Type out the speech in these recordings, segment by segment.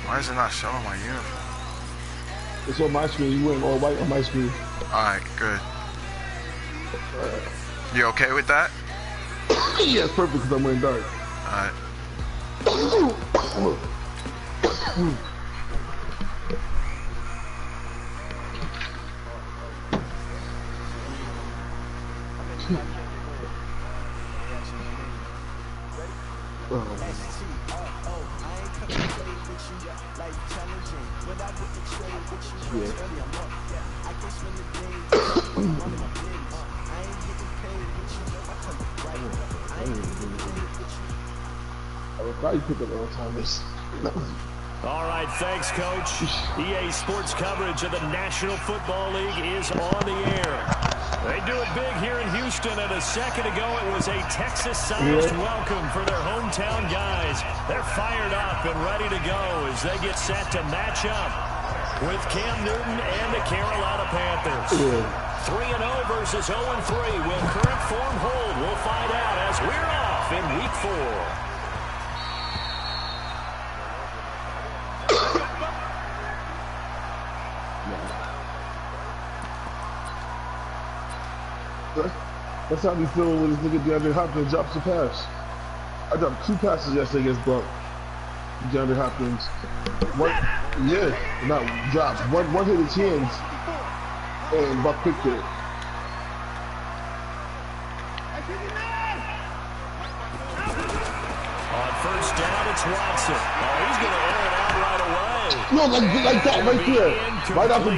Why is it not showing my uniform? It's on my screen. You went all white on my screen. Alright, good. You okay with that? Yeah, it's perfect because I'm wearing dark. Alright. Probably pick up Alzheimer's. All right, thanks, Coach. EA Sports coverage of the National Football League is on the air. They do it big here in Houston, and a second ago it was a Texas-sized welcome for their hometown guys. They're fired up and ready to go as they get set to match up with Cam Newton and the Carolina Panthers. 3-0 versus 0-3. Will current form hold? We'll find out as we're off in Week 4. That's how we feeling when this nigga DeAndre Hopkins drops a pass. I dropped 2 passes yesterday against Buck. DeAndre Hopkins. Not dropped. One hit his hands, and Buck picked it. On first down, it's Watson. Oh, he's going to air it out right away. No, like that right there. Right out the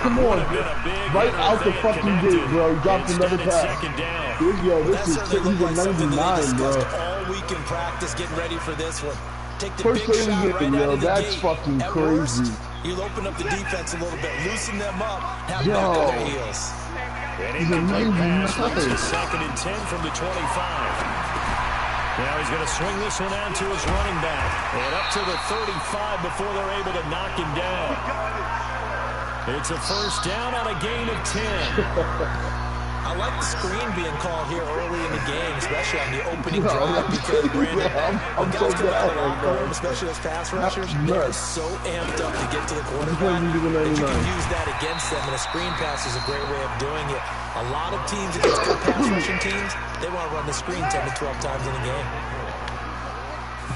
come on. Right out the fucking gate, bro. He dropped another pass. This is he's a 99, bro. All week in practice, getting ready for this one. Take the First big play shot we get, right out of the that's gate. fucking At crazy. worst, you'll open up the defense a little bit, loosen them up, have them back on their heels. He's a 99. Second and 10 from the 25. Now he's going to swing this one out to his running back. And up to the 35 before they're able to knock him down. It's a first down on a gain of 10. I like the screen being called here early in the game, especially on the opening drive, because Brandon, when guys come out of the locker room, especially those pass rushers, they're so amped up to get to the quarterback that you can use that against them, and a screen pass is a great way of doing it. A lot of teams against good pass rushing teams, they want to run the screen 10 to 12 times in a game.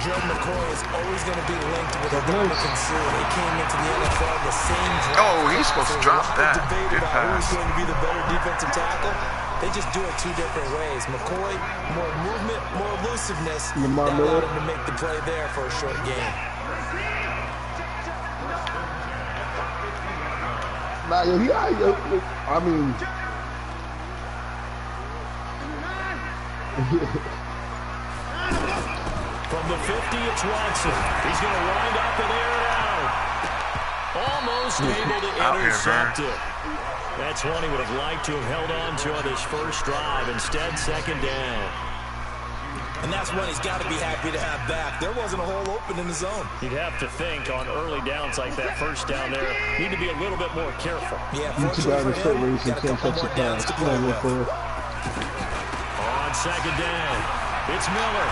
Jordan McCoy is always going to be linked with a Dominican Sue. They came into the NFL the same draft. Oh, he's supposed to drop that. Good pass. Who's going to be the better defensive tackle? They just do it 2 different ways. McCoy, more movement, more elusiveness. That allowed him to make the play there for a short gain. I mean... From the 50, it's Watson. He's going to wind up and air it out. Almost able to intercept it. That's one he would have liked to have held on to on his first drive. Instead, second down. And that's one he's got to be happy to have back. There wasn't a hole open in the zone. You'd have to think on early downs like that first down there, need to be a little bit more careful. Yeah, fortunately for him, got a couple more downs to play with. On second down, it's Miller.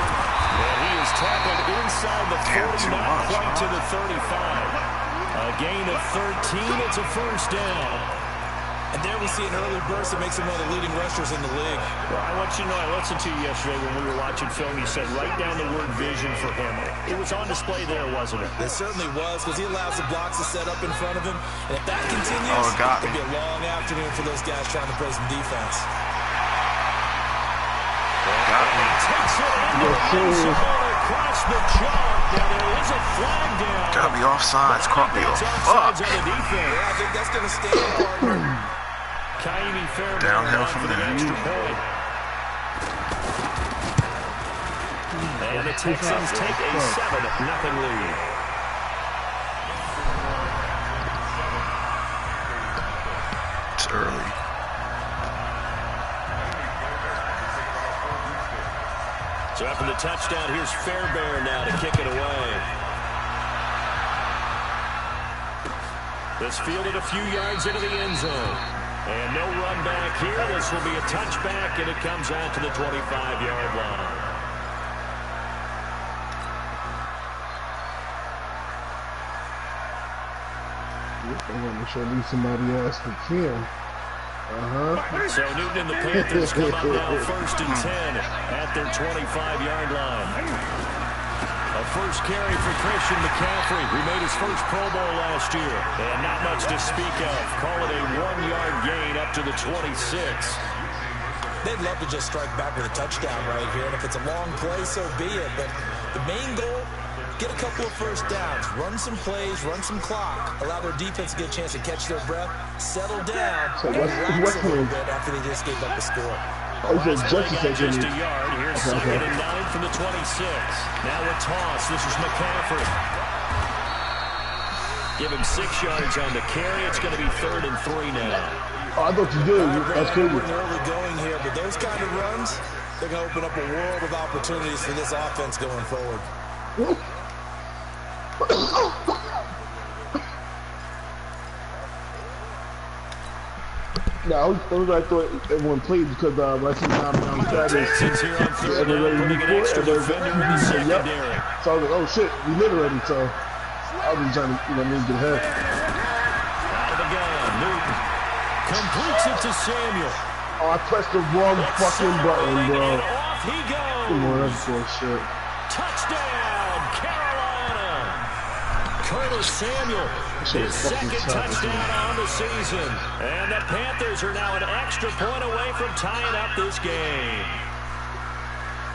And he is tackled inside the 40, not quite to the 35. A gain of 13, it's a first down. And there we see an early burst that makes him one of the leading rushers in the league. Well, I want you to know, I listened to you yesterday when we were watching film. You said write down the word vision for him. It was on display there, wasn't it? It certainly was, because he allows the blocks to set up in front of him. And if that continues, it'll be a long afternoon for those guys trying to play some defense. Takes it in across the chalk. Now there is a flag down. Gotta be offsides. Caught me off. Fuck. Yeah, I think that's going to stand, partner. Downhill from there. Extra point. And the Texans take a 7-0 lead. It's early. So after the touchdown, here's Fairbairn now to kick it away. This fielded a few yards into the end zone. And no run back here. This will be a touchback, and it comes out to the 25-yard line. I'm gonna show me somebody else for Kim. So Newton and the Panthers come up now 1st and 10 at their 25-yard line. A first carry for Christian McCaffrey, who made his first Pro Bowl last year. And not much to speak of. Call it a 1-yard gain up to the 26. They'd love to just strike back with a touchdown right here. And if it's a long play, so be it. But the main goal, get a couple of first downs, run some plays, run some clock, allow their defense to get a chance to catch their breath, settle down, and relax a little bit after they just gave up the score. Oh, Just a yard. Here's 2nd and 9 from the 26. Now a toss. This is McCaffrey. Give him 6 yards on the carry. It's going to be 3rd and 3 now. Oh, I thought you did. That's cool. We're early going here, but those kind of runs, they're going to open up a world of opportunities for this offense going forward. No, I thought everyone played because I see time down Texans here on 3rd down, putting an extra defender in the secondary. So I was like, oh shit, we lit already. So I was trying to, get ahead. Out of the gun, Newton completes it to Samuel. Oh, I pressed the wrong fucking button, bro. And off he goes. Come on, that's bullshit. Touchdown, Carolina. Curtis Samuel, his 2nd touchdown on the season. And the Panthers are now an extra point away from tying up this game.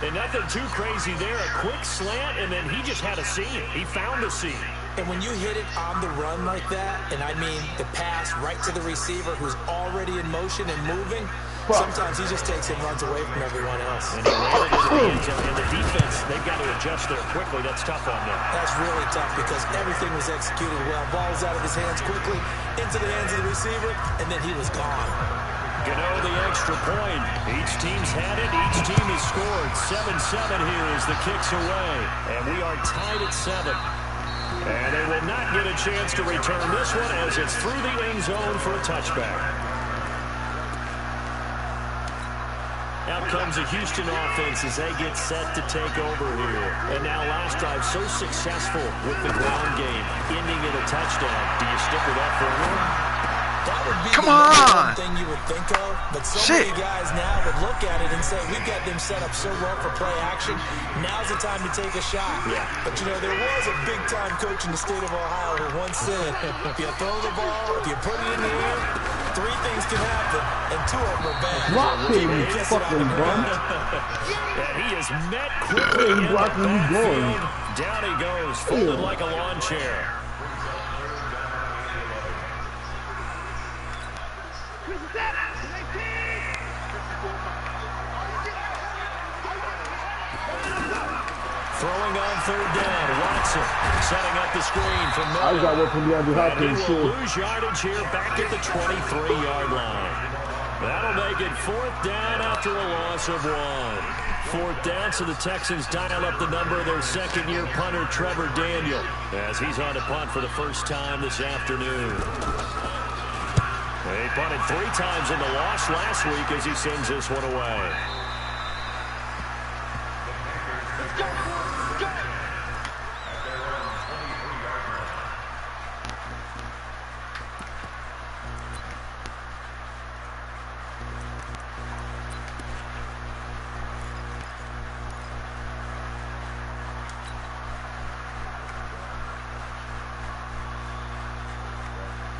And nothing too crazy there. A quick slant, and then he just had a seam. He found a seam. And when you hit it on the run like that, and I mean the pass right to the receiver who's already in motion and moving, sometimes he just takes and runs away from everyone else. And he ran it into the end zone. And the defense, they've got to adjust there quickly. That's tough on them. That's really tough because everything was executed well. Ball was out of his hands quickly, into the hands of the receiver, and then he was gone. Gano the extra point. Each team's had it. Each team has scored. 7-7 here as the kick's away. And we are tied at 7. And they will not get a chance to return this one as it's through the end zone for a touchback. Out comes a Houston offense as they get set to take over here. And now last drive so successful with the ground game, ending in a touchdown. Do you stick with that formula? That would be Come the on! thing you would think of, but so Shit. many guys now would look at it and say, we've got them set up so well for play action. Now's the time to take a shot. Yeah. But, there was a big-time coach in the state of Ohio who once said, if you throw the ball, if you put it in the air, 3 things can happen, and 2 of them are bad. Block him, you fucking bum. And he is met quickly in the backfield. Down he goes, folded like a lawn chair. Throwing on 3rd down, Watson setting up the screen from Miller. I got one from DeAndre Hopkins, and he will lose yardage here back at the 23-yard line. That'll make it 4th down after a loss of 1. 4th down, so the Texans dial up the number of their 2nd-year punter, Trevor Daniel, as he's on to punt for the first time this afternoon. They punted 3 times in the loss last week as he sends this one away.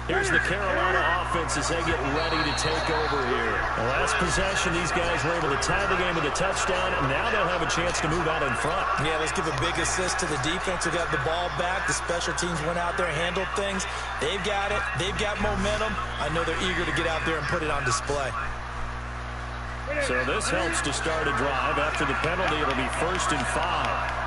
Here's the Carolina offense as they get ready to take over here. The last possession, these guys were able to tie the game with a touchdown, and now they'll have a chance to move out in front. Yeah, let's give a big assist to the defense who got the ball back. The special teams went out there, handled things. They've got it. They've got momentum. I know they're eager to get out there and put it on display. So this helps to start a drive. After the penalty, it'll be 1st and 5.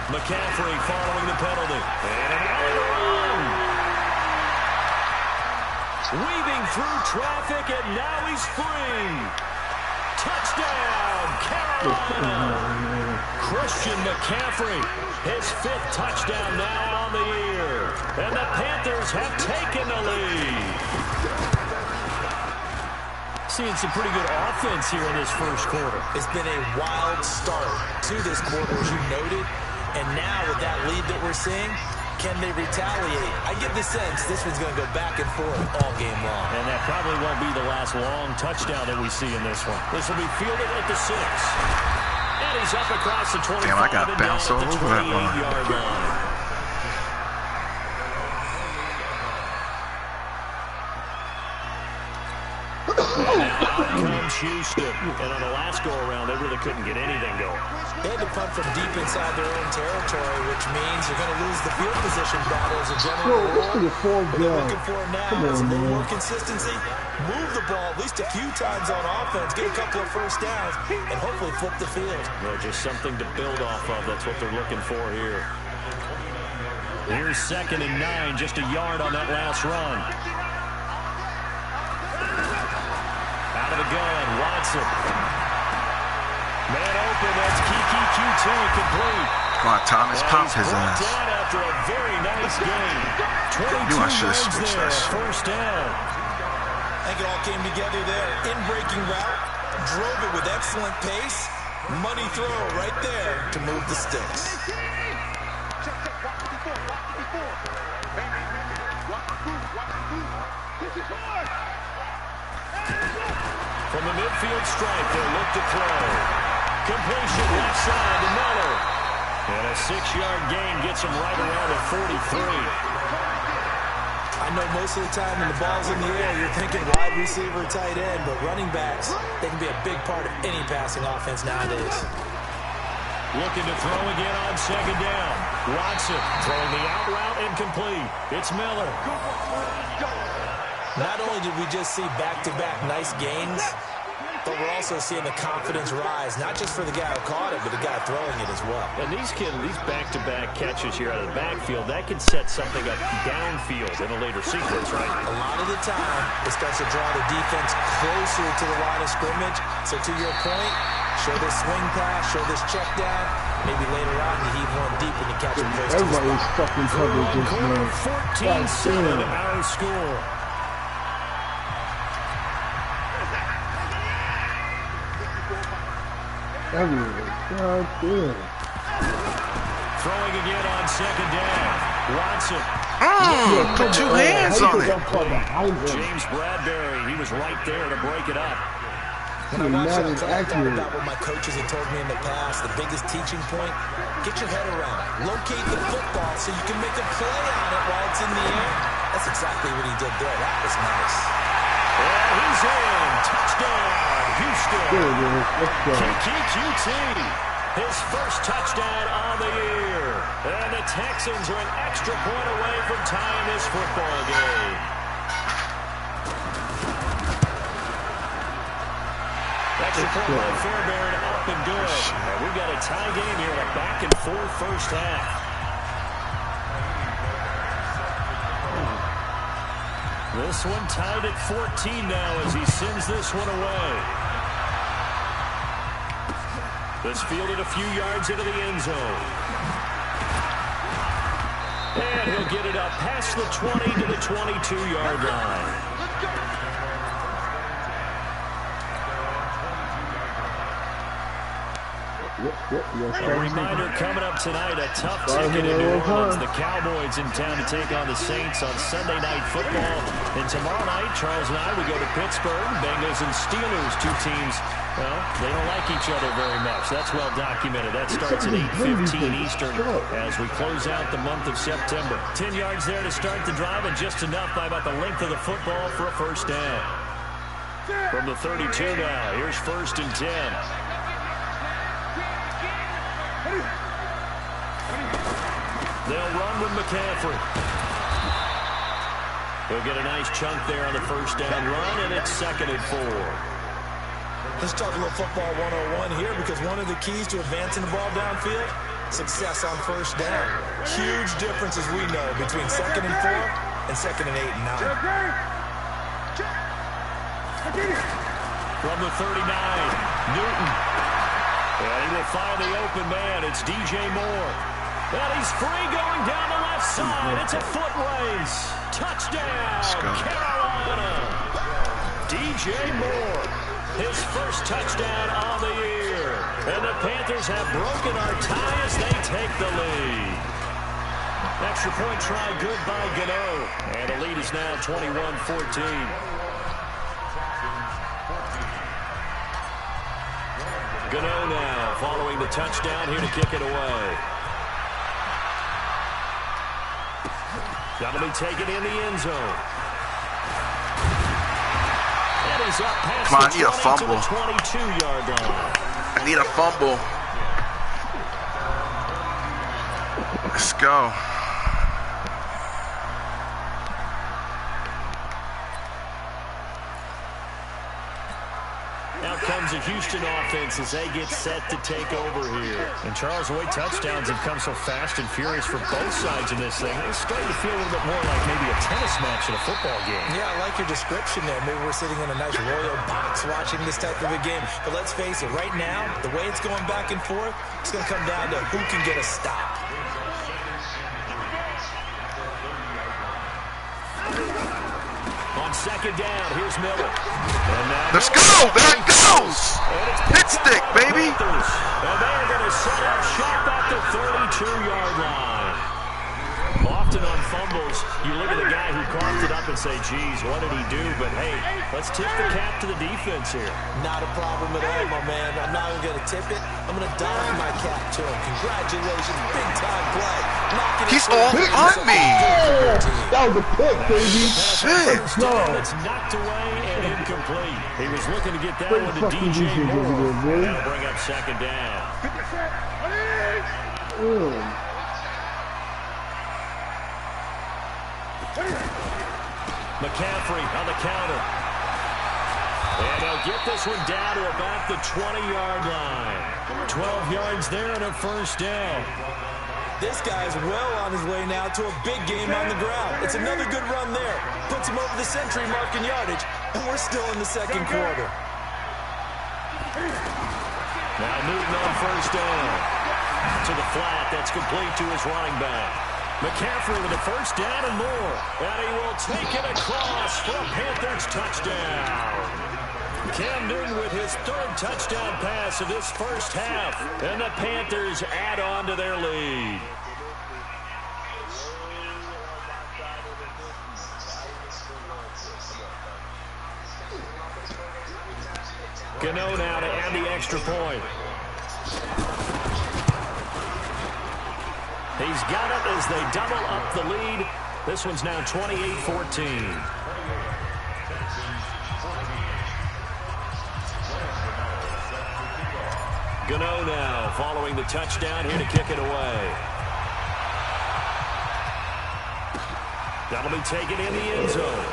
McCaffrey following the penalty. And an alley run. Weaving through traffic, and now he's free. Touchdown, Carolina. Christian McCaffrey, his 5th touchdown now on the year. And the Panthers have taken the lead. seeing some pretty good offense here in this first quarter. It's been a wild start to this quarter, as you noted. And now with that lead that we're seeing, can they retaliate? I get the sense this one's going to go back and forth all game long. And that probably won't be the last long touchdown that we see in this one. This will be fielded at the 6. And he's up across the 25. Damn, I got bounced all over that line. 28-yard line. Out comes Houston. And on the last go-around, they really couldn't get anything going. They had to punt from deep inside their own territory, which means you're going to lose the field position battle as a general rule. This is a full What they're down. looking for now is a little more consistency. Move the ball at least a few times on offense, get a couple of first downs, and hopefully flip the field. Well, just something to build off of. That's what they're looking for here. Here's 2nd and 9, just a yard on that last run. Out of the gun, Watson. Man open, that's Kiki QT, complete. Come on, Thomas, pop his ass. Down after a very nice game. 22 Knew I should have yards switched there, that shit. first down. I think it all came together there. In breaking route, drove it with excellent pace. Money throw right there to move the sticks. From the midfield stripe, they'll look to throw. Completion left side to Miller. And a 6-yard gain gets him right around at 43. I know most of the time when the ball's in the air, you're thinking wide receiver, tight end, but running backs, they can be a big part of any passing offense nowadays. Looking to throw again on 2nd down. Watson throwing the out route incomplete. It's Miller. Not only did we just see back-to-back nice gains, but we're also seeing the confidence rise, not just for the guy who caught it, but the guy throwing it as well. And these back-to-back catches here out of the backfield, that can set something up downfield in a later sequence, right? A lot of the time, it starts to draw the defense closer to the line of scrimmage. So to your point, show this swing pass, show this check down. Maybe later on you heave one deep and you catch him close to the Everybody's spot. fucking covered this man. 14-7 our score. Everywhere. God damn. Throwing again on 2nd down. Watson. Put 2 hands on it. James Bradbury, he was right there to break it up. When I watch that, I thought about what my coaches had told me in the past. The biggest teaching point, get your head around it. Locate the football so you can make a play on it while it's in the air. That's exactly what he did there. That was nice. And he's in. Touchdown, Houston. There it is. Let's go. QT, his first touchdown on the year. And the Texans are an extra point away from tying this football game. Extra point by Fairbairn, up and good. And we've got a tie game here, a back-and-forth first half. This one tied at 14 now as he sends this one away. This fielded a few yards into the end zone. And he'll get it up past the 20 to the 22-yard line. A reminder coming up tonight, a tough ticket in New Orleans. The Cowboys in town to take on the Saints on Sunday Night Football. And tomorrow night, Charles and I, we go to Pittsburgh. Bengals and Steelers, two teams, well, they don't like each other very much. That's well documented. That starts at 8:15 Eastern as we close out the month of September. 10 yards there to start the drive, and just enough by about the length of the football for a first down. From the 32 now, here's 1st and 10. They'll run with McCaffrey. He'll get a nice chunk there on the first down run, and it's 2nd and 4. Let's talk a little football 101 here, because one of the keys to advancing the ball downfield, success on first down. Huge difference, as we know, between 2nd and 4 and 2nd and 8 and 9. From the 39, Newton. And he will find the open man. It's DJ Moore. And he's free going down the left side. It's a foot race. Touchdown, Carolina. DJ Moore. His first touchdown on the year. And the Panthers have broken our tie as they take the lead. Extra point try good by Gano. And the lead is now 21-14. Gano now following the touchdown here to kick it away. That'll be taken in the end zone. And he's up past Come on, I the need a 20 fumble. to the 22-yard line. I need a fumble. Let's go. Out comes the Houston offense as they get set to take over here. And Charles, the way touchdowns have come so fast and furious for both sides in this thing, it's starting to feel a little bit more like maybe a tennis match in a football game. Yeah, I like your description there. Maybe we're sitting in a nice royal box watching this type of a game. But let's face it, right now, the way it's going back and forth, it's going to come down to who can get a stop. On second down, here's Miller. Let's go. There it goes. Hit stick, baby. And they are going to set up shop at the 32-yard line. Often on fumbles, you look at the guy who coughed it up and say, geez, what did he do? But, hey, let's tip the cap to the defense here. Not a problem at all, my man. I'm not even going to tip it. I'm going to doff my cap to him. Congratulations. Big-time play. He's all on me. That was a pick, baby. Shit. It's knocked away and incomplete. He was looking to get that one to DJ Moore. That'll bring up second down. McCaffrey on the counter. And they'll get this one down to about the 20-yard line. 12 yards there and a first down. This guy's well on his way now to a big game on the ground. It's another good run there. Puts him over the century mark in yardage, and we're still in the second quarter. Now Newton on first down. To the flat, that's complete to his running back. McCaffrey with a first down and more. And he will take it across for a Panthers touchdown. Cam Newton with his third touchdown pass of this first half. And the Panthers add on to their lead. Gano now to add the extra point. He's got it as they double up the lead. This one's now 28-14. Gano now following the touchdown here to kick it away. That'll be taken in the end zone.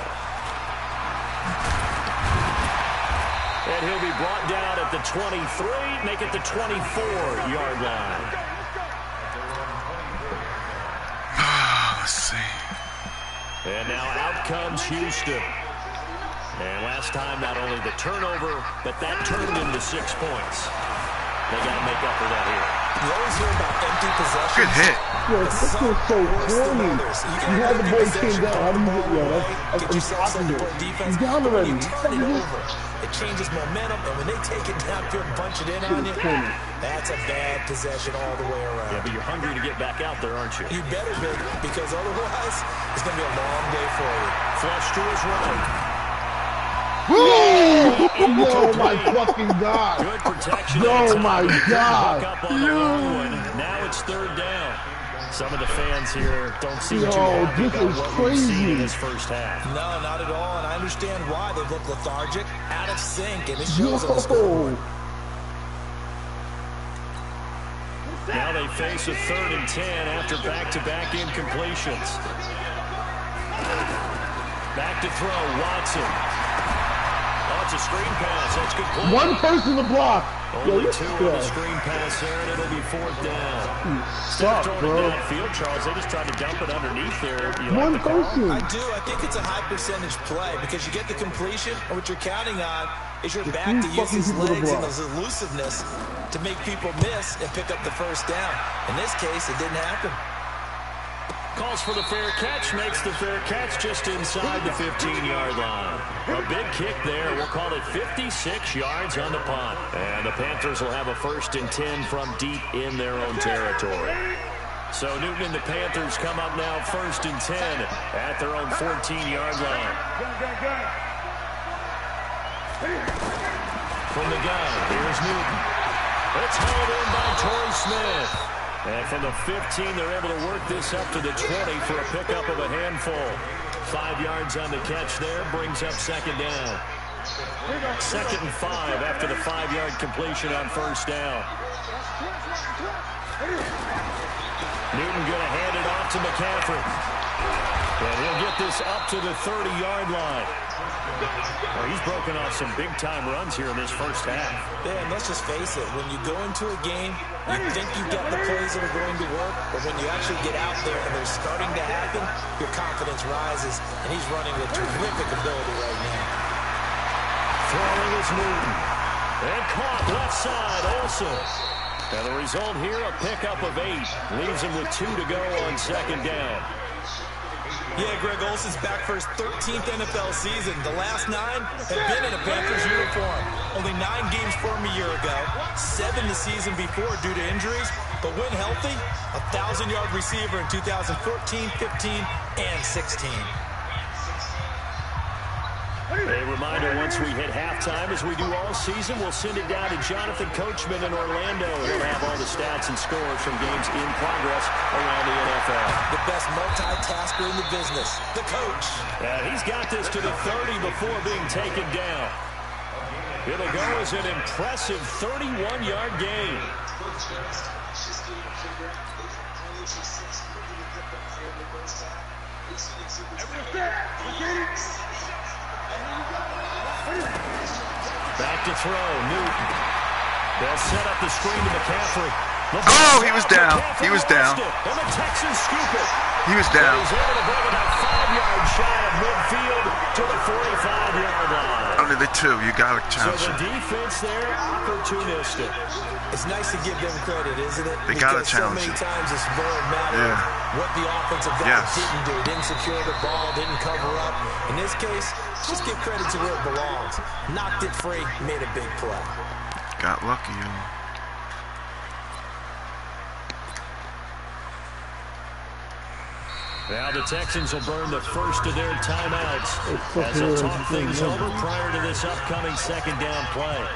And he'll be brought down at the 23, make it the 24-yard line. Let's see. And now out comes Houston. And last time, not only the turnover, but that turned into 6 points. They got to make up for that here. You always hear about empty possessions. Good hit. Yo, this is so corny. You had the ball came down. How do you get, yo, get yourself something for defense. He's down already. You turn it over. It changes momentum, and when they take it down here and punch it in on you, that's a bad possession all the way around. Yeah, but you're hungry to get back out there, aren't you? You better be, because otherwise, it's going to be a long day for you. Flush to his right. Oh my fucking God. Good protection. Oh my God. Up on the long one. Now it's third down. Some of the fans here don't seem too happy this about is what we've seen in crazy. this first half. No, not at all, and I understand why. They look lethargic, out of sync, and it shows on the scoreboard. Now they face a 3rd and 10 after back-to-back incompletions. Back to throw, Watson. Oh, it's a screen pass. That's good play. One person to block. Only 2 on the screen pass there, and it'll be 4th down. Stop, bro. Downfield, Charles. They just tried to dump it underneath there. One person. I do. I think it's a high percentage play because you get the completion, and what you're counting on is your back to use his legs and his elusiveness to make people miss and pick up the first down. In this case, it didn't happen. calls for the fair catch, makes the fair catch just inside the 15-yard line. A big kick there. We'll call it 56 yards on the punt. And the Panthers will have a 1st and 10 from deep in their own territory. So Newton and the Panthers come up now 1st and 10 at their own 14-yard line. From the gun, here's Newton. It's hauled in by Torrey Smith. And from the 15, they're able to work this up to the 20 for a pickup of a handful. 5 yards on the catch there, brings up 2nd down. 2nd and 5 after the 5-yard completion on 1st down. Newton going to hand it off to McCaffrey. And he'll get this up to the 30-yard line. Well, he's broken off some big-time runs here in this first half. Yeah, and let's just face it. When you go into a game, you think you've got the plays that are going to work, but when you actually get out there and they're starting to happen, your confidence rises, and he's running with terrific ability right now. Throwing is Newton. And caught left side, Olsen. And the result here, a pickup of 8. Leaves him with 2 to go on 2nd down. Yeah, Greg Olsen's back for his 13th NFL season. The last 9 have been in a Panthers uniform. Only 9 games for him a year ago, 7 the season before due to injuries. But when healthy, a 1,000-yard receiver in 2014, 15, and 16. A reminder, once we hit halftime, as we do all season, we'll send it down to Jonathan Coachman in Orlando. He'll have all the stats and scores from games in progress around the NFL. The best multitasker in the business, the coach. He's got this to the 30 before being taken down. It'll go as an impressive 31-yard gain. Back to throw, Newton. They'll set up the screen to McCaffrey. Oh, he was down. He was down. And the Texans scoop it. He was down. He's able to bring about 5 yards shy of midfield to the 45-yard line. Under the 2, you got to chance So it. the defense there, opportunistic. It's nice to give them credit, isn't it? They got to challenge so many it. times it's more a matter of what the offensive guy didn't do. Didn't secure the ball, didn't cover up. In this case, just give credit to where it belongs. Knocked it free, made a big play. Got lucky, y'all. Now the Texans will burn the first of their timeouts as they'll talk things over prior to this upcoming 2nd down play.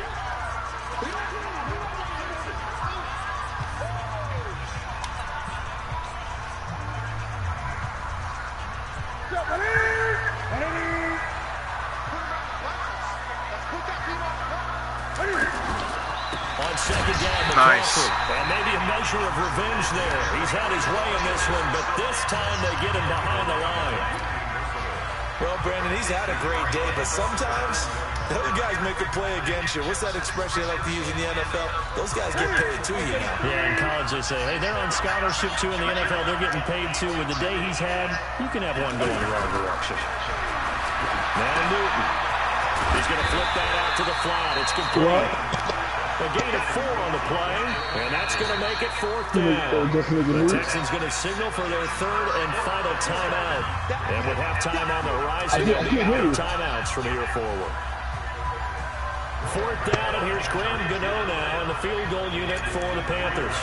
On 2nd down, McCaffrey. And maybe a measure of revenge there. He's had his way in this one, but this time they get him behind the line. Well, Brandon, he's had a great day, but sometimes the other guys make a play against you. What's that expression they like to use in the NFL? Those guys get paid too, you know. Yeah, in college they say, hey, they're on scholarship too. In the NFL, they're getting paid too. With the day he's had, you can have one go in the wrong direction. Now Newton. He's going to flip that out to the flat. It's complete. A gain of 4 on the play, and that's going to make it 4th down. The Texans going to signal for their 3rd and final timeout. And with halftime on the horizon, they'll be out of timeouts from here forward. 4th down, and here's Graham Gano now in the field goal unit for the Panthers.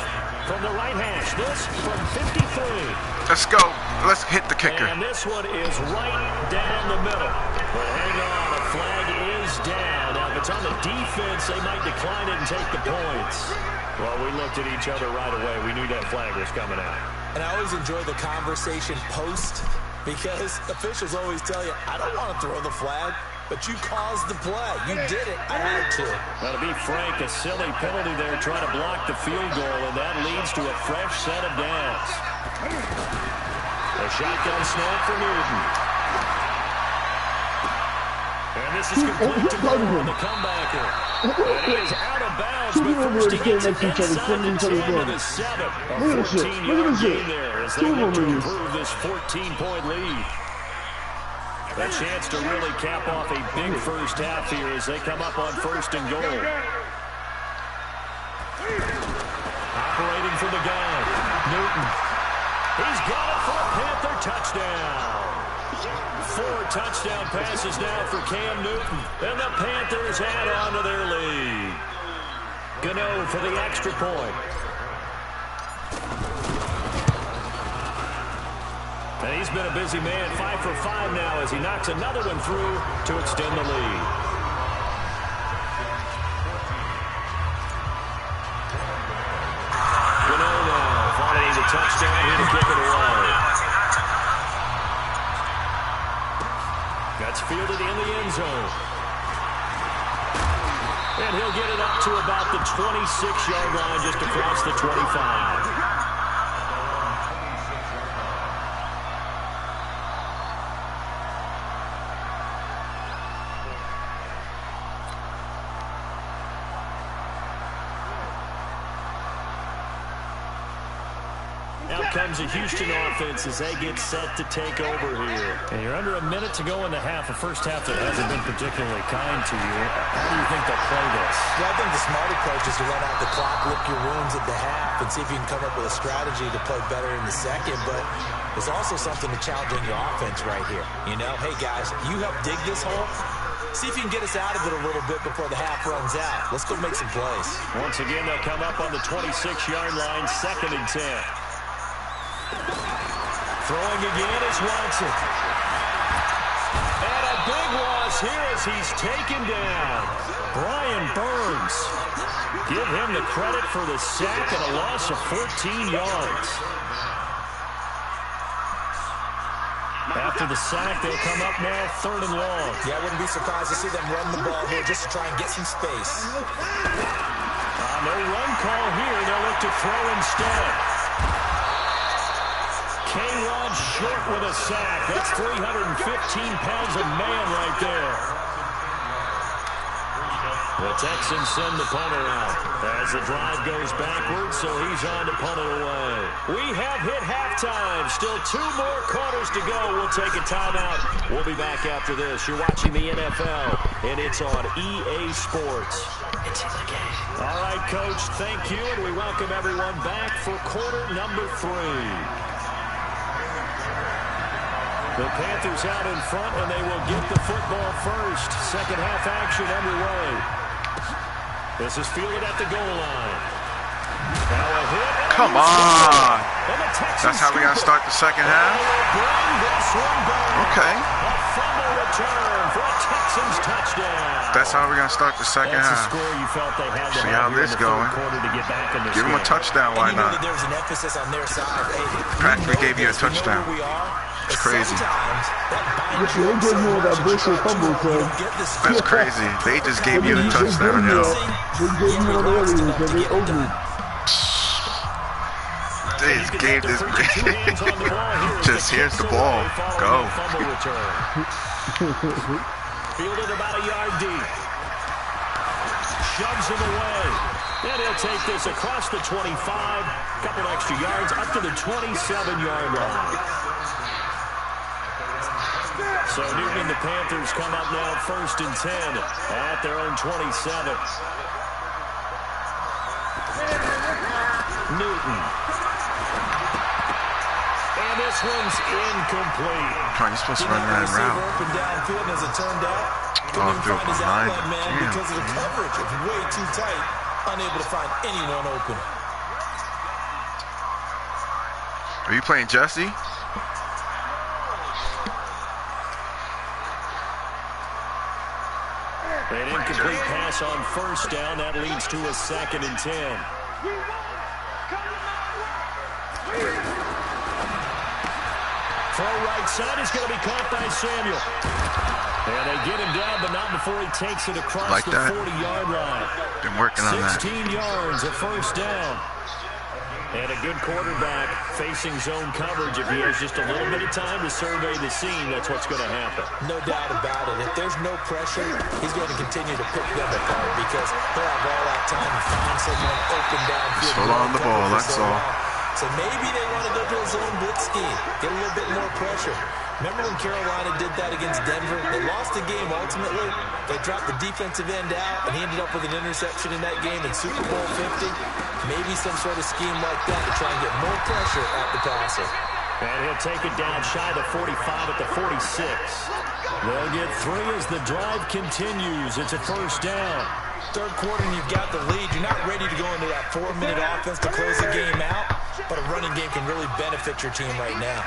From the right hash, this from 53. Let's go. Let's hit the kicker. And this one is right down the middle. But hang on, a flag is down. Now, if it's on the defense, they might decline it and take the points. Well, we looked at each other right away. We knew that flag was coming out. And I always enjoy the conversation post because officials always tell you, I don't want to throw the flag, but you caused the play. You did it. I had to. Now, to be frank, a silly penalty there trying to block the field goal, and that leads to a fresh set of downs. A shotgun snap for Newton. And this is complete to Moore on the comebacker. And he is out of bounds, but first he gets it inside the 10 to the 7. A 14-yard gain there as they look to improve this 14-point lead. A chance to really cap off a big first half here as they come up on 1st and goal. Operating from the gun, Newton. He's got it for a Panthers touchdown. 4 touchdown passes now for Cam Newton. And the Panthers add on to their lead. Gano for the extra point. And he's been a busy man, 5 for 5 now as he knocks another one through to extend the lead. Gano now following the touchdown here to kick it away. That's fielded in the end zone. And he'll get it up to about the 26-yard line just across the 25. Comes a Houston offense as they get set to take over here. And you're under a minute to go in the half, a first half that hasn't been particularly kind to you. How do you think they'll play this? Well, I think the smart approach is to run out the clock, lick your wounds at the half, and see if you can come up with a strategy to play better in the second. But there's also something to challenging your offense right here. You know, hey, guys, you help dig this hole. See if you can get us out of it a little bit before the half runs out. Let's go make some plays. Once again, they'll come up on the 26-yard line, 2nd and 10. Throwing again is Watson. And a big loss here as he's taken down. Brian Burns. Give him the credit for the sack and a loss of 14 yards. After the sack, they'll come up now 3rd and long. Yeah, I wouldn't be surprised to see them run the ball here just to try and get some space. No run call here. They'll look to throw instead. K-Rod short with a sack. That's 315 pounds of man right there. The Texans send the punter out as the drive goes backwards, so he's on to punt it away. We have hit halftime. Still 2 more quarters to go. We'll take a timeout. We'll be back after this. You're watching the NFL, and it's on EA Sports. It's in the game. All right, Coach, thank you, and we welcome everyone back for quarter number 3. The Panthers out in front, and they will get the football first. Second half action underway. This is fielded at the goal line. Now a hit. Come on. That's how we got to start the second half? Okay. A fumble return for a Texans touchdown. That's how we're going to start the second half. That's the score you felt they had to see how this going. To get back in this Give them a touchdown, why not? There's an emphasis on their side. Practically gave you a touchdown. It's crazy. They gave you that bullshit fumble, That's crazy. They just gave you a touchdown, yo. They gave you one earlier, so they owed you. They just gave this. Just here's the ball. Go. Fielded about a yard deep. Shoves him away. And he'll take this across the 25. Couple extra yards up to the 27-yard line. So Newton and the Panthers come up now 1st and 10 at their own 27. Newton. And this one's incomplete. Come on, you're supposed to run that route. Up and downfield, as it turned out, Oh, I feel behind him. because of the coverage. It's way too tight. Unable to find anyone open. Are you playing Jesse? An incomplete pass on 1st down. That leads to a 2nd and 10. Throw right side is going to be caught by Samuel. And they get him down, but not before he takes it across like the 40-yard line. Been working on that. 16 yards at 1st down. And a good quarterback facing zone coverage. If he has just a little bit of time to survey the scene, that's what's going to happen. No doubt about it. If there's no pressure, he's going to continue to pick them apart because he'll have all that time to find someone open downfield. Just hold on the ball, that's all. So maybe they want to go to a zone blitz scheme, get a little bit more pressure. Remember when Carolina did that against Denver? They lost the game ultimately. They dropped the defensive end out, and he ended up with an interception in that game in Super Bowl 50. Maybe some sort of scheme like that to try and get more pressure at the passer. And he'll take it down shy of the 45 at the 46. They'll get 3 as the drive continues. It's a first down. Third quarter and you've got the lead. You're not ready to go into that 4-minute offense to close the game out, but a running game can really benefit your team right now.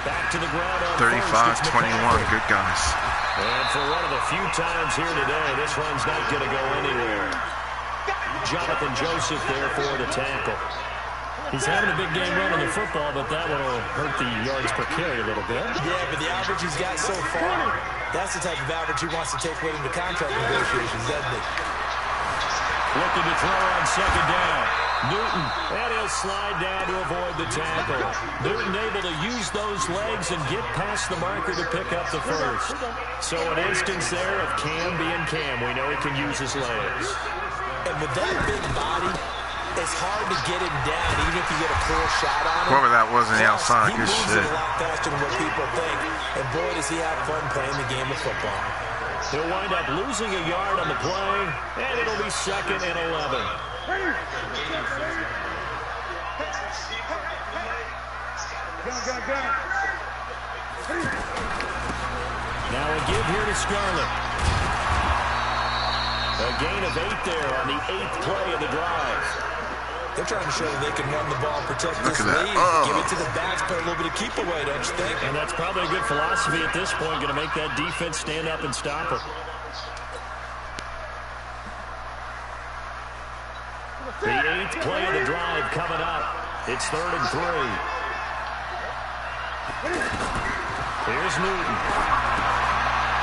Back to the ground on 35-21, good guys. And for one of the few times here today, this run's not going to go anywhere. Jonathan Joseph there for the tackle. He's having a big game running the football, but that will hurt the yards per carry a little bit. Yeah, but the average he's got so far, that's the type of average he wants to take with him to contract negotiations, doesn't he? Looking to throw on second down. Newton, and he'll slide down to avoid the tackle. Newton able to use those legs and get past the marker to pick up the first. So an instance there of Cam being Cam. We know he can use his legs. And with that big body, it's hard to get him down, even if you get a clear shot on him. Whoever that was on the outside, good shit. He moves shit. a lot faster than what people think. And boy, does he have fun playing the game of football. He'll wind up losing a yard on the play, and it'll be 2nd and 11. Now a give here to Scarlett. A gain of 8 there on the 8th play of the drive. They're trying to show that they can run the ball, protect this lead, give it to the backs, play a little bit of keep away, don't you think? And that's probably a good philosophy at this point, going to make that defense stand up and stop it. The 8th play of the drive coming up. It's 3rd and 3. Here's Newton.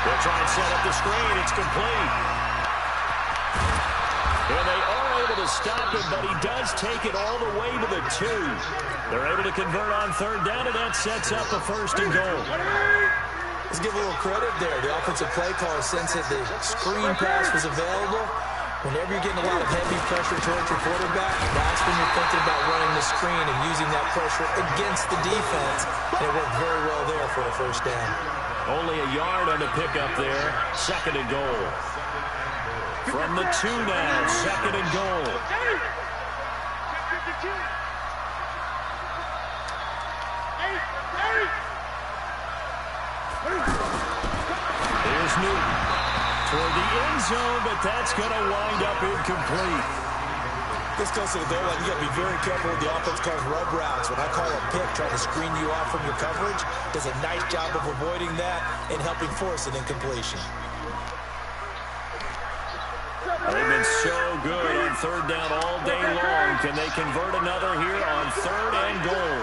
They'll try and set up the screen. It's complete. And they are able to stop it, but he does take it all the way to the 2. They're able to convert on 3rd down, and that sets up a 1st and goal. Let's give a little credit there. The offensive play caller sensed that the screen pass was available. Whenever you're getting a lot of heavy pressure towards your quarterback, that's when you're thinking about running the screen and using that pressure against the defense. And it worked very well there for a 1st down. Only a yard on the pickup there. 2nd and goal. From the 2 now, 2nd and goal. Here's Newton toward the end zone, but that's going to wind up incomplete. This goes to the goal line. You got to be very careful with the offense calls rub routes. When I call a pick, trying to screen you off from your coverage, does a nice job of avoiding that and helping force an incompletion. They've been so good on 3rd down all day long. Can they convert another here on 3rd and goal?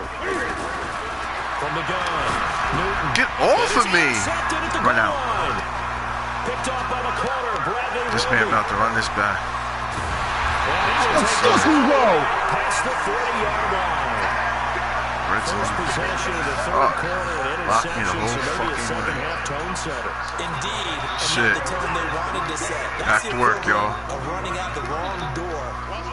From the gun, Newton. Get off of me! Run out. Picked off by the corner, Bradley. This man about to run this back. Let's go! Past the 40-yard line. First possession of the 3rd quarter, an interception, so maybe a second-half tone setter. Indeed, shit. The tone they wanted to set. Back to work, y'all. Running out the wrong door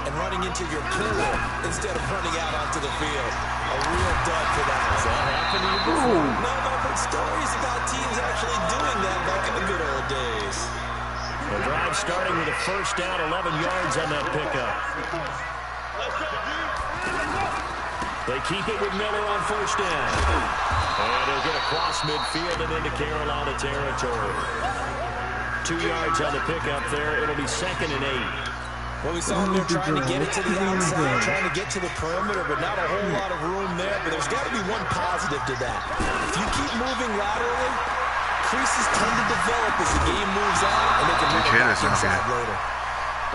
and running into your pool instead of running out onto the field. A real dud for that. Has that happened to you before? No, I've heard stories about teams actually doing that back in the good old days. The drive starting with a 1st down, 11 yards on that pickup. They keep it with Miller on 1st down. And he'll get across midfield and into Carolina territory. 2 yards on the pickup there. It'll be 2nd and 8. Well, we saw him there trying to get it to the outside, trying to get to the perimeter, but not a whole lot of room there. But there's got to be one positive to that. If you keep moving laterally, creases tend to develop as the game moves on, and they can move back inside later.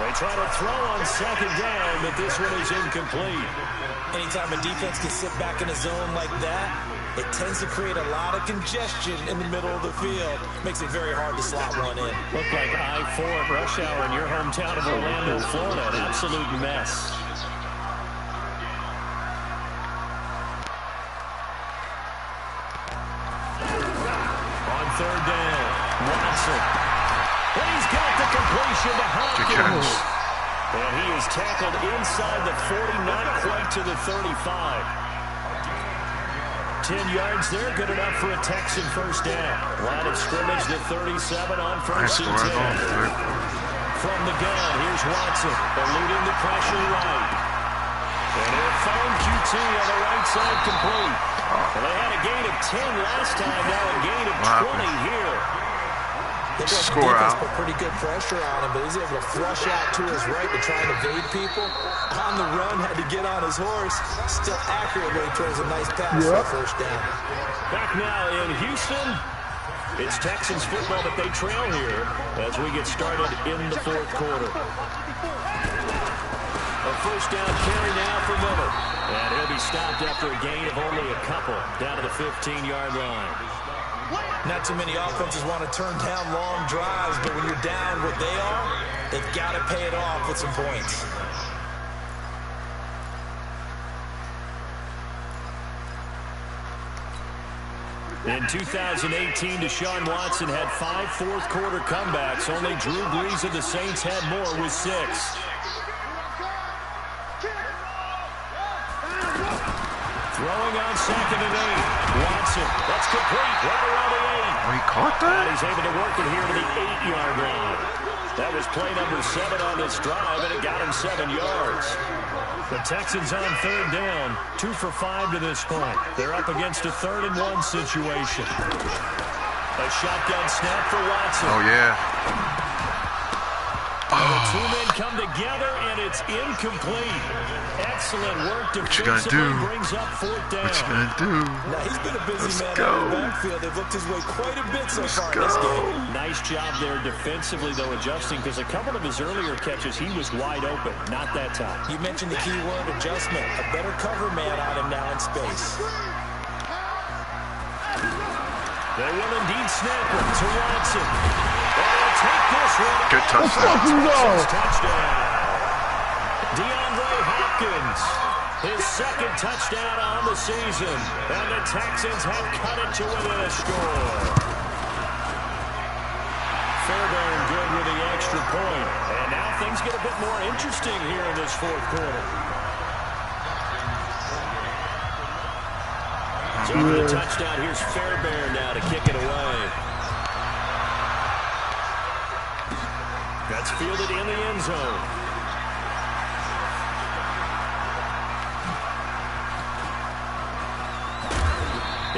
They try to throw on 2nd down, but this one is incomplete. Anytime a defense can sit back in a zone like that, it tends to create a lot of congestion in the middle of the field. Makes it very hard to slot one in. Looked like I-4 at rush hour in your hometown of Orlando, Florida. An absolute mess. On 3rd down, Watson. And he's got the completion to Hopkins. And he is tackled inside the 40, not quite to the 35. 10 yards there, good enough for a Texan 1st down. Line of scrimmage, the 37 on 1st and 10. From the gun, here's Watson, eluding the pressure right. And he'll find QT on the right side complete. Well, they had a gain of 10 last time, now a gain of 20 here. Score out. Put pretty good pressure on him, but he's able to flush out to his right to try and evade people. On the run, had to get on his horse. Still accurately throws a nice pass for a first down. Back now in Houston. It's Texans football, but they trail here as we get started in the fourth quarter. A first down carry now for Miller. And he'll be stopped after a gain of only a couple down to the 15-yard line. Not too many offenses want to turn down long drives, but when you're down what they are, they've got to pay it off with some points. In 2018, Deshaun Watson had 5 fourth-quarter comebacks. Only Drew Brees of the Saints had more with 6. Throwing on 2nd and 8. Watson, that's complete, right around the 8. Oh, he caught that? And he's able to work it here to the 8-yard line. That was play number 7 on this drive, and it got him 7 yards. The Texans on 3rd down, 2 for 5 to this point. They're up against a 3rd and 1 situation. A shotgun snap for Watson. Oh, yeah. The 2 men come together, and it's incomplete. Excellent work defensively, brings up 4th down. What you gonna do? Now, he's been a busy man out of the backfield. They've looked his way quite a bit so far in this game. Nice job there defensively, though, adjusting, because a couple of his earlier catches, he was wide open. Not that time. You mentioned the key word, adjustment. A better cover man on him now in space. They will indeed snap it to Watson. They'll take this one. Good touchdown. Touchdown. DeAndre Hopkins, his 2nd touchdown on the season. And the Texans have cut it to within a score. Fairbairn good with the extra point. And now things get a bit more interesting here in this fourth quarter. So for the touchdown, here's Fairbairn now to kick it away. That's fielded in the end zone.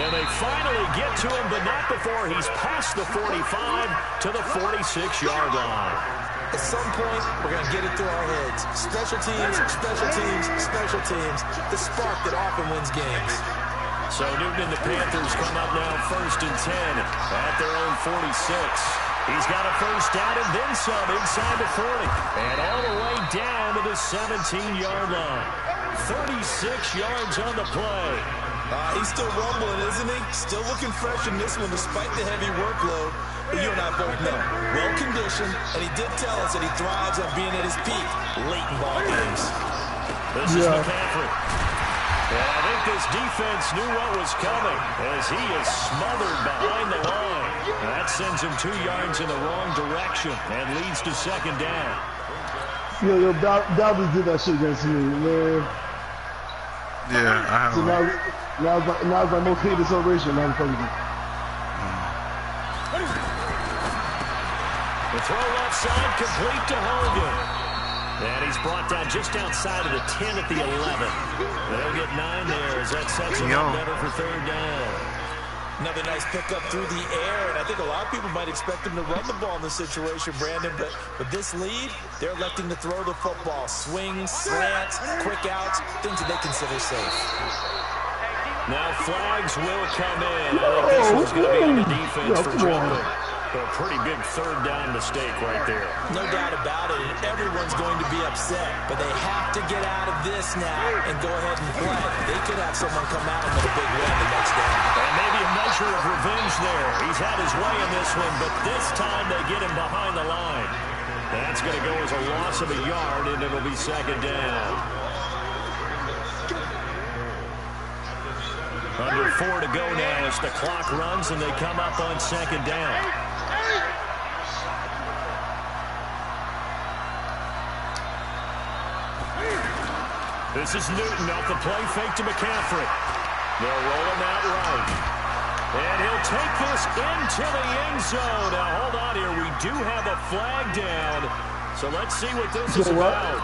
And they finally get to him, but not before he's past the 45 to the 46-yard line. At some point, we're going to get it through our heads. Special teams, special teams, special teams. The spark that often wins games. So Newton and the Panthers come up now 1st and 10 at their own 46. He's got a first down and then some inside the 40. And all the way down to the 17-yard line. 36 yards on the play. He's still rumbling, isn't he? Still looking fresh in this one despite the heavy workload. But you and I both know, well-conditioned, and he did tell us that he thrives on being at his peak late in ball games. This is McCaffrey. And I think this defense knew what was coming as he is smothered behind the line. That sends him 2 yards in the wrong direction and leads to 2nd down. Yo, Dalvin did that shit against me, man. Yeah, I have. So now it's my most hated celebration. Now I'm fucking. The throw left side complete to Hogan. And he's brought down just outside of the 10 at the 11. They'll get 9 there as that sets him up better for 3rd down. Another nice pickup through the air, and I think a lot of people might expect him to run the ball in this situation, Brandon, but with this lead, they're electing to throw the football. Swings, slants, quick outs, things that they consider safe. Now flags will come in. I think this one's going to be on the defense for jumping. A pretty big 3rd down mistake right there. No doubt about it, and everyone's going to be upset, but they have to get out of this now and go ahead and play. They could have someone come out with a big win the next day. And maybe a measure of revenge there. He's had his way in this one, but this time they get him behind the line. That's going to go as a loss of a yard, and it'll be 2nd down. Under 4 to go now as the clock runs, and they come up on 2nd down. This is Newton off the play fake to McCaffrey. They'll roll him out right. And he'll take this into the end zone. Now, hold on here. We do have a flag down. So let's see what this is about.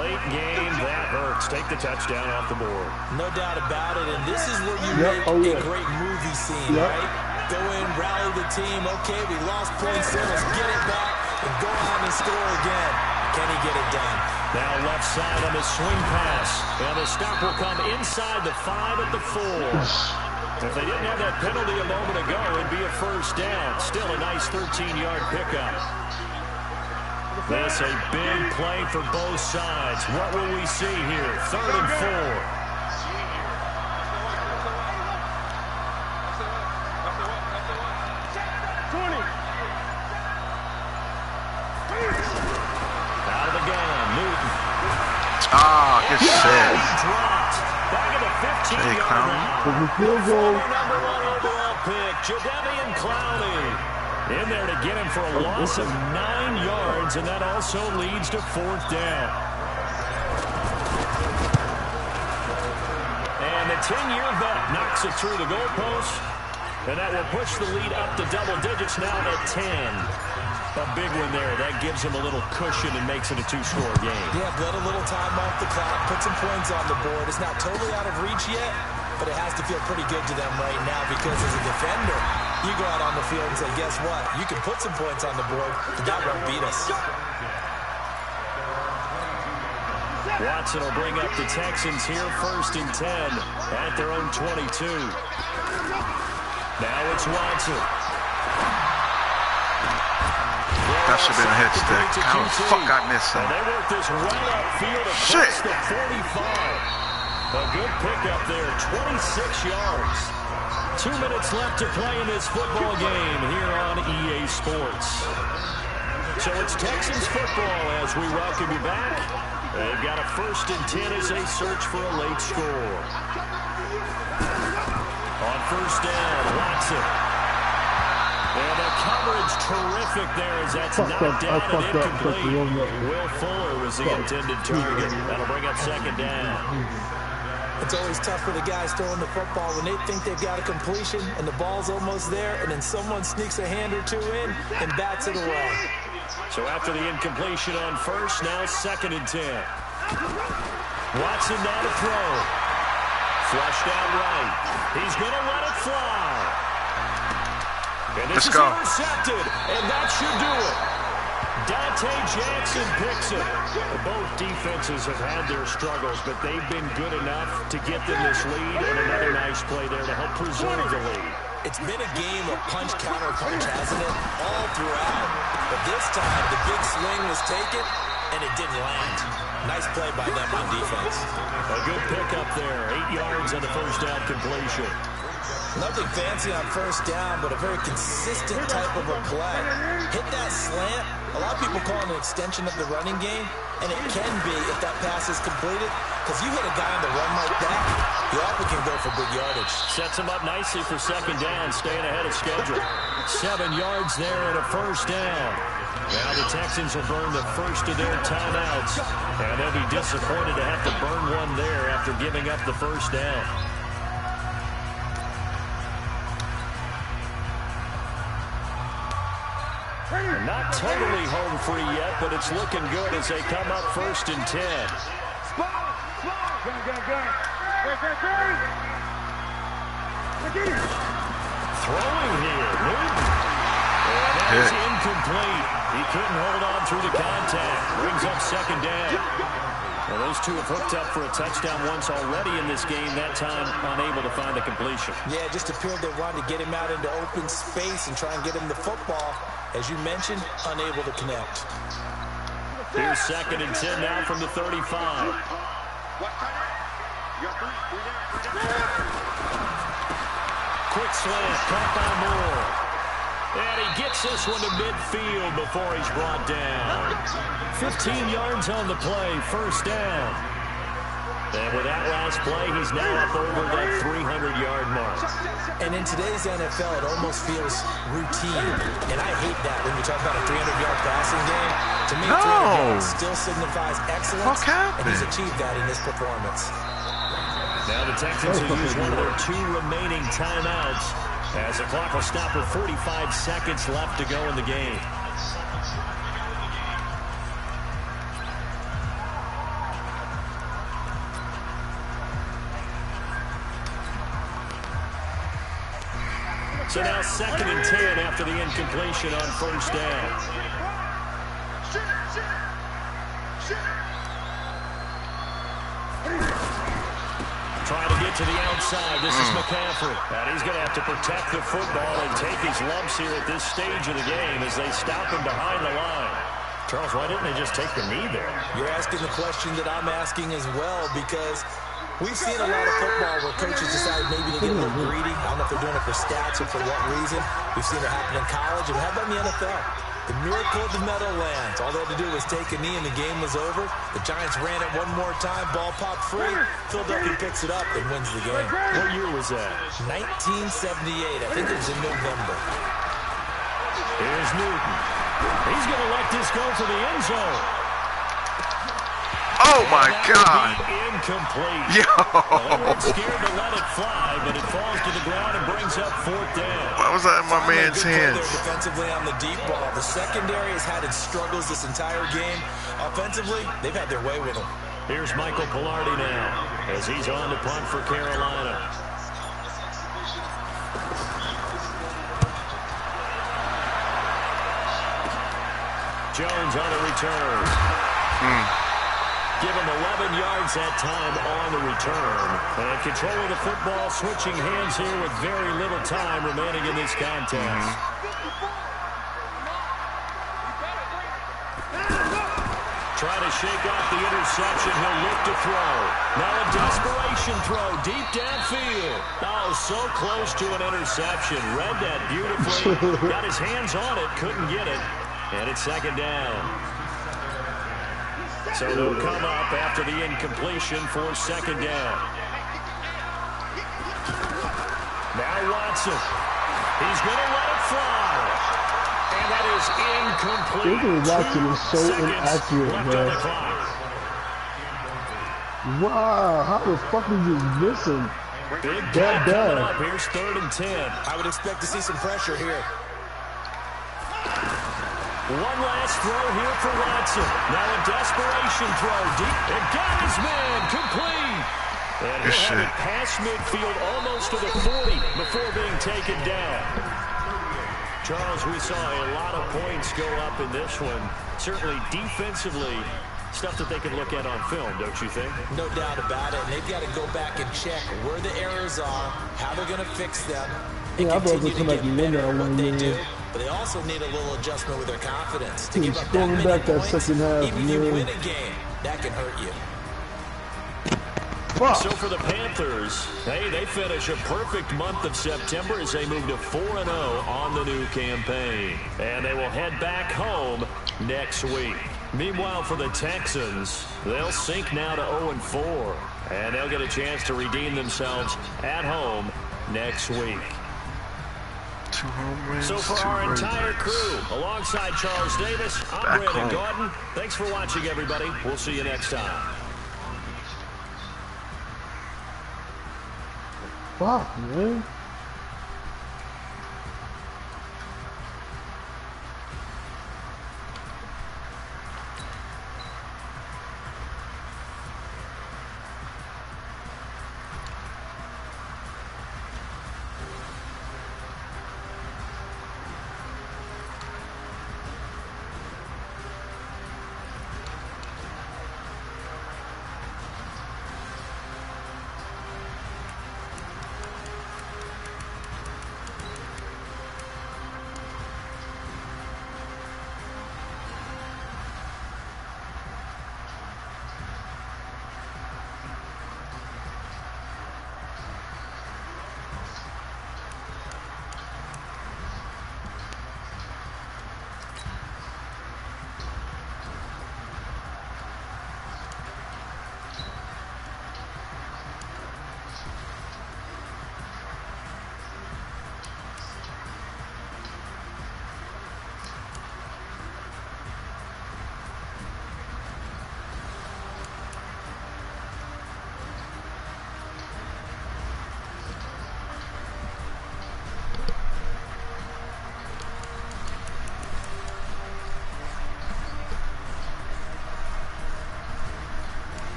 Late game, that hurts. Take the touchdown off the board. No doubt about it, and this is where you make a great movie scene, right? Go in, rally the team. Okay, we lost points there. Let's get it back and go out and score again. Can he get it done? Now left side on the swing pass. And the stop will come inside the 5 at the 4. If they didn't have that penalty a moment ago, it'd be a first down. Still a nice 13-yard pickup. That's a big play for both sides. What will we see here? 3rd and 4. Out of the gun, Newton. Ah, good set. Dropped. Back at the 15-yard line. Field goal. Number 1 overall pick, Jadeveon Clowney. In there to get him for a loss of 9 yards, and that also leads to 4th down. And the 10-year vet knocks it through the goalpost, and that will push the lead up to double digits now at 10. A big one there. That gives him a little cushion and makes it a 2-score game. Yeah, bled a little time off the clock, put some points on the board. It's not totally out of reach yet, but it has to feel pretty good to them right now because as a defender, you go out on the field and say, guess what? You can put some points on the board, but that won't beat us. Watson will bring up the Texans here 1st and 10 at their own 22. Now it's Watson. That should have been a head stick. How the fuck I missed him? And they work this right upfield across the 45. A good pickup there, 26 yards. 2 minutes left to play in this football game here on EA Sports. So it's Texans football as we welcome you back. They've got a 1st and 10 as they search for a late score. On 1st down, Watson. And the coverage terrific there as that's knocked down and incomplete. Will Fuller was the intended target. That'll bring up 2nd down. It's always tough for the guys throwing the football when they think they've got a completion and the ball's almost there, and then someone sneaks a hand or 2 in and bats it away. So after the incompletion on 1st, now 2nd and 10. Watson now to throw. Flushed out right. He's going to let it fly. And this is intercepted, and that should do it. Dante Jackson picks it. Both defenses have had their struggles, but they've been good enough to get them this lead, and another nice play there to help preserve the lead. It's been a game of punch, counter, punch, hasn't it? All throughout. But this time, the big swing was taken, and it didn't land. Nice play by them on defense. A good pickup there. 8 yards on the 1st down completion. Nothing fancy on 1st down, but a very consistent type of a play. Hit that slant. A lot of people call it an extension of the running game, and it can be if that pass is completed, because you hit a guy on the run like that, you often can go for big yardage. Sets him up nicely for 2nd down, staying ahead of schedule. 7 yards there and a 1st down. Now the Texans will burn the first of their timeouts, and they'll be disappointed to have to burn one there after giving up the 1st down. They're not totally home free yet, but it's looking good as they come up 1st and 10. Throwing here, Newton. And that is incomplete. He couldn't hold on through the contact. Brings up 2nd down. Well, those two have hooked up for a touchdown once already in this game, that time unable to find a completion. Yeah, it just appeared they wanted to get him out into open space and try and get him the football. As you mentioned, unable to connect. Here's 2nd and 10 now from the 35. Quick slant, caught by Moore. And he gets this one to midfield before he's brought down. 15 yards on the play, 1st down. And with that last play, he's now up over that 300-yard mark. And in today's NFL, it almost feels routine. And I hate that when we talk about a 300-yard passing game. To me, 300 yards still signifies excellence, and he's achieved that in this performance. Now the Texans will use one of their 2 remaining timeouts as the clock will stop with 45 seconds left to go in the game. So now 2nd and 10 after the incompletion on 1st down. Trying to get to the outside. This is McCaffrey. And he's going to have to protect the football and take his lumps here at this stage of the game as they stop him behind the line. Charles, why didn't they just take the knee there? You're asking the question that I'm asking as well, because we've seen a lot of football where coaches decide maybe to get a little greedy. I don't know if they're doing it for stats or for what reason. We've seen it happen in college, and how about in the NFL? The miracle of the Meadowlands. All they had to do was take a knee, and the game was over. The Giants ran it one more time. Ball popped free. Philadelphia picks it up and wins the game. What year was that? 1978. I think it was in November. Here's Newton. He's going to let this go for the end zone. Oh, my God. Incomplete. Yo. Well, they weren't scared to let it fly, but it falls to the ground and brings up 4th down. Why was that in my man's hands? Defensively on the deep ball. The secondary has had its struggles this entire game. Offensively, they've had their way with them. Here's Michael Pilardi now as he's on to punt for Carolina. Jones on the return. Give him 11 yards that time on the return. And control of the football, switching hands here with very little time remaining in this contest. Trying to shake off the interception. He'll look to throw. Now a desperation throw deep downfield. Oh, so close to an interception. Read that beautifully. Got his hands on it. Couldn't get it. And it's 2nd down. So they'll come up after the incompletion for 2nd down. Now Watson. He's going to let it fly. And that is incomplete. Watson is so inaccurate, bro. Wow, how the fuck is this missing? Big that bad. Up. Here's 3rd and 10. I would expect to see some pressure here. One last throw here for Watson. Now a desperation throw deep. And got his man complete. And he'll have it past midfield almost to the 40 before being taken down. Charles, we saw a lot of points go up in this one. Certainly defensively, stuff that they can look at on film, don't you think? No doubt about it. And they've got to go back and check where the errors are, how they're going to fix them, and continue to get better at what they do. But they also need a little adjustment with their confidence. To give up that many points, even if you win a game, that can hurt you. So for the Panthers, hey, they finish a perfect month of September as they move to 4-0 on the new campaign. And they will head back home next week. Meanwhile, for the Texans, they'll sink now to 0-4. And they'll get a chance to redeem themselves at home next week. 2 home wins, so for our entire crew, alongside Charles Davis, I'm Brandon Gordon. Thanks for watching, everybody. We'll see you next time. Fuck, man.